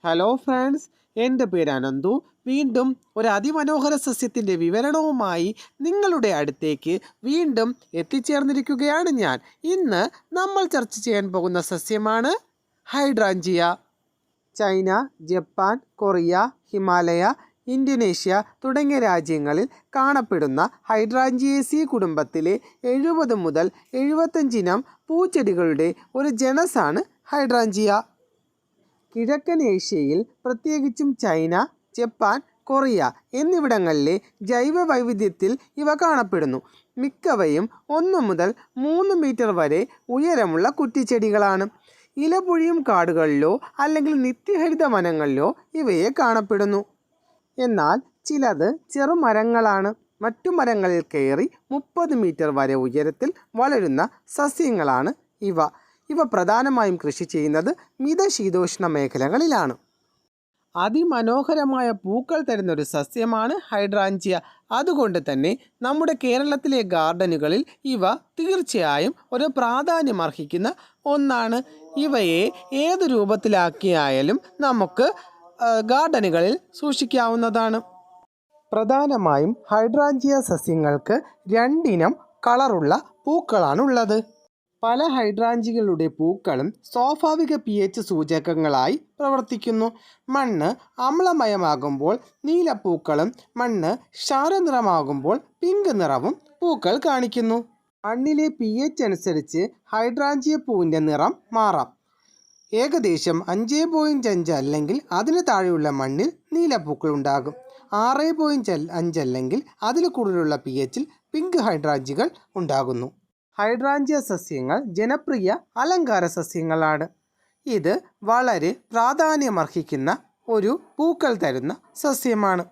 Hello friends, എൻ്റെ പേര് അനന്തു. വീണ്ടും ഒരു അതിമനോഹര സസ്യത്തിൻ്റെ വിവരണവുമായി നിങ്ങളുടെ അടുത്തേക്ക് വീണ്ടും എത്തിച്ചേർന്നിരിക്കുകയാണ് ഞാൻ. ഇന്ന് നമ്മൾ ചർച്ച ചെയ്യാൻ പോകുന്ന സസ്യമാണ് hydrangea. China, Japan, Korea, Himalaya, Indonesia തുടങ്ങിയ രാജ്യങ്ങളിൽ കാണപ്പെടുന്ന ഹൈഡ്രാഞ്ചിയേസി കുടുംബത്തിലെ 70 മുതൽ 75 ഇനം പൂച്ചെടികളുടെ ഒരു ജനസാണ് ഹൈഡ്രാഞ്ചിയ. കിഴക്കൻ ഏഷ്യയിൽ പ്രത്യേകിച്ചും ചൈന, ജപ്പാൻ, കൊറിയ എന്നിവിടങ്ങളിലെ ജൈവ വൈവിധ്യത്തിൽ ഇവ കാണപ്പെടുന്നു. മിക്കവയും 1 മുതൽ 3 മീറ്റർ വരെ ഉയരമുള്ള കുറ്റിച്ചെടികളാണ്. ഇലപൊഴിയും കാടുകളിലോ അല്ലെങ്കിൽ നിത്യഹരിത വനങ്ങളിലോ ഇവയെ കാണപ്പെടുന്നു. എന്നാൽ ചിലത് ചെറുമരങ്ങളാണ്. മറ്റു മരങ്ങളിൽ കയറി 30 മീറ്റർ വരെ ഉയരത്തിൽ വളരുന്ന സസ്യങ്ങളാണ് ഇവ. ഇവ പ്രധാനമായും കൃഷി ചെയ്യുന്നത് മിതശീതോഷ്ണ മേഖലകളിലാണ്. അതിമനോഹരമായ പൂക്കൾ തരുന്നൊരു സസ്യമാണ് ഹൈഡ്രാഞ്ചിയ. അതുകൊണ്ട് തന്നെ നമ്മുടെ കേരളത്തിലെ ഗാർഡനുകളിൽ ഇവ തീർച്ചയായും ഒരു പ്രാധാന്യമർഹിക്കുന്ന ഒന്നാണ്. ഇവയെ ഏത് രൂപത്തിലാക്കിയായാലും നമുക്ക് ഗാർഡനുകളിൽ സൂക്ഷിക്കാവുന്നതാണ്. പ്രധാനമായും ഹൈഡ്രാഞ്ചിയ സസ്യങ്ങൾക്ക് 2 ഇനം കളറുള്ള പൂക്കളാണുള്ളത്. പല ഹൈഡ്രാഞ്ചികളുടെ പൂക്കളും സ്വാഭാവിക pH സൂചകങ്ങളായി പ്രവർത്തിക്കുന്നു. മണ്ണ് അമ്ലമയമാകുമ്പോൾ നീലപ്പൂക്കളും മണ്ണ് ക്ഷാരനിറമാകുമ്പോൾ പിങ്ക് നിറവും പൂക്കൾ കാണിക്കുന്നു. മണ്ണിലെ pH അനുസരിച്ച് ഹൈഡ്രാഞ്ചിയ പൂവിൻ്റെ നിറം മാറാം. ഏകദേശം 5.5 അല്ലെങ്കിൽ അതിന് താഴെയുള്ള മണ്ണിൽ നീലപ്പൂക്കൾ ഉണ്ടാകും. 6.5 അല്ലെങ്കിൽ അതിൽ കൂടുതലുള്ള pHൽ പിങ്ക് ഹൈഡ്രാഞ്ചികൾ ഉണ്ടാകുന്നു. ഹൈഡ്രാഞ്ചിയ സസ്യങ്ങൾ ജനപ്രിയ അലങ്കാര സസ്യങ്ങളാണ്. ഇത് വളരെ പ്രാധാന്യമർഹിക്കുന്ന ഒരു പൂക്കൾ തരുന്ന സസ്യമാണ്.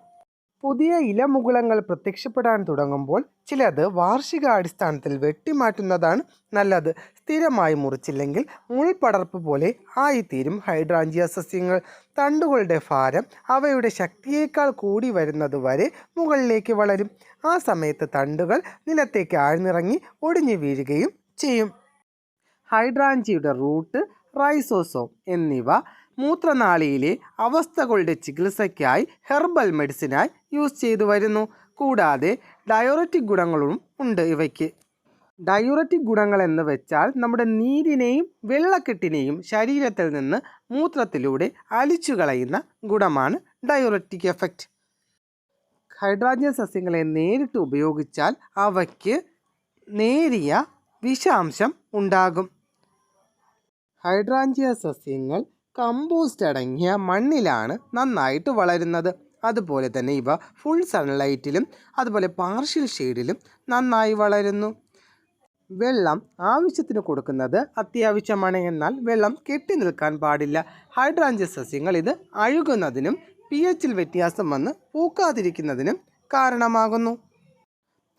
പുതിയ ഇലമുകുളങ്ങൾ പ്രത്യക്ഷപ്പെടാൻ തുടങ്ങുമ്പോൾ ചിലത് വാർഷികാടിസ്ഥാനത്തിൽ വെട്ടിമാറ്റുന്നതാണ് നല്ലത്. സ്ഥിരമായി മുറിച്ചില്ലെങ്കിൽ മുൾപടർപ്പ് പോലെ ആയിത്തീരും ഹൈഡ്രാഞ്ചിയ സസ്യങ്ങൾ. തണ്ടുകളുടെ ഭാരം അവയുടെ ശക്തിയേക്കാൾ കൂടി വരുന്നത് വരെ മുകളിലേക്ക് വളരും. ആ സമയത്ത് തണ്ടുകൾ നിലത്തേക്ക് ആഴ്ന്നിറങ്ങി ഒടിഞ്ഞു വീഴുകയും ചെയ്യും. ഹൈഡ്രാഞ്ചിയുടെ റൂട്ട്, റൈസോസോം എന്നിവ മൂത്രനാളിയിലെ അവസ്ഥകളുടെ ചികിത്സയ്ക്കായി ഹെർബൽ മെഡിസിനായി യൂസ് ചെയ്തു വരുന്നു. കൂടാതെ ഡയോററ്റിക് ഗുണങ്ങളും ഉണ്ട് ഇവയ്ക്ക്. ഡയോററ്റിക് ഗുണങ്ങൾ എന്ന് വെച്ചാൽ നമ്മുടെ നീരിനെയും വെള്ളക്കെട്ടിനെയും ശരീരത്തിൽ നിന്ന് മൂത്രത്തിലൂടെ അലിച്ചു കളയുന്ന ഗുണമാണ് ഡയോററ്റിക് എഫക്റ്റ്. ഹൈഡ്രാഞ്ചിയ സസ്യങ്ങളെ നേരിട്ട് ഉപയോഗിച്ചാൽ അവയ്ക്ക് നേരിയ വിഷാംശം ഉണ്ടാകും. ഹൈഡ്രാഞ്ചിയ സസ്യങ്ങൾ കമ്പോസ്റ്റ് അടങ്ങിയ മണ്ണിലാണ് നന്നായിട്ട് വളരുന്നത്. അതുപോലെ തന്നെ ഇവ ഫുൾ സൺലൈറ്റിലും അതുപോലെ പാർഷ്യൽ ഷെയ്ഡിലും നന്നായി വളരുന്നു. വെള്ളം ആവശ്യത്തിന് കൊടുക്കുന്നത് അത്യാവശ്യമാണ്. എന്നാൽ വെള്ളം കെട്ടി നിൽക്കാൻ പാടില്ല. ഹൈഡ്രാഞ്ചിയ സസ്യങ്ങൾ ഇത് അഴുകുന്നതിനും pHൽ വ്യത്യാസം വന്ന് പൂക്കാതിരിക്കുന്നതിനും കാരണമാകുന്നു.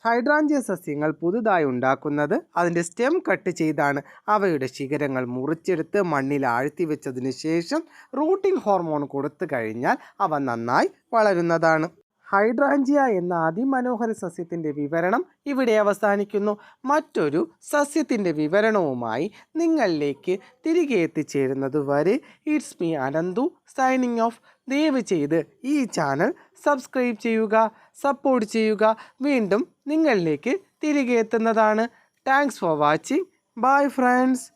ഹൈഡ്രാഞ്ചിയ സസ്യങ്ങൾ പുതുതായി ഉണ്ടാക്കുന്നത് അതിൻ്റെ സ്റ്റെം കട്ട് ചെയ്താണ്. അവയുടെ ശിഖരങ്ങൾ മുറിച്ചെടുത്ത് മണ്ണിൽ ആഴ്ത്തി വെച്ചതിന് ശേഷം റൂട്ടിംഗ് ഹോർമോൺ കൊടുത്തു കഴിഞ്ഞാൽ അവ നന്നായി വളരുന്നതാണ്. ഹൈഡ്രാഞ്ചിയ എന്ന അതിമനോഹര സസ്യത്തിൻ്റെ വിവരണം ഇവിടെ അവസാനിക്കുന്നു. മറ്റൊരു സസ്യത്തിൻ്റെ വിവരണവുമായി നിങ്ങളിലേക്ക് തിരികെ എത്തിച്ചേരുന്നത് വരെ it's me Ananthu signing off. ദയവ് ചെയ്ത് ഈ ചാനൽ സബ്സ്ക്രൈബ് ചെയ്യുക, സപ്പോർട്ട് ചെയ്യുക. വീണ്ടും നിങ്ങളിലേക്ക് തിരികെ എത്തുന്നതാണ്. Thanks for watching. Bye friends.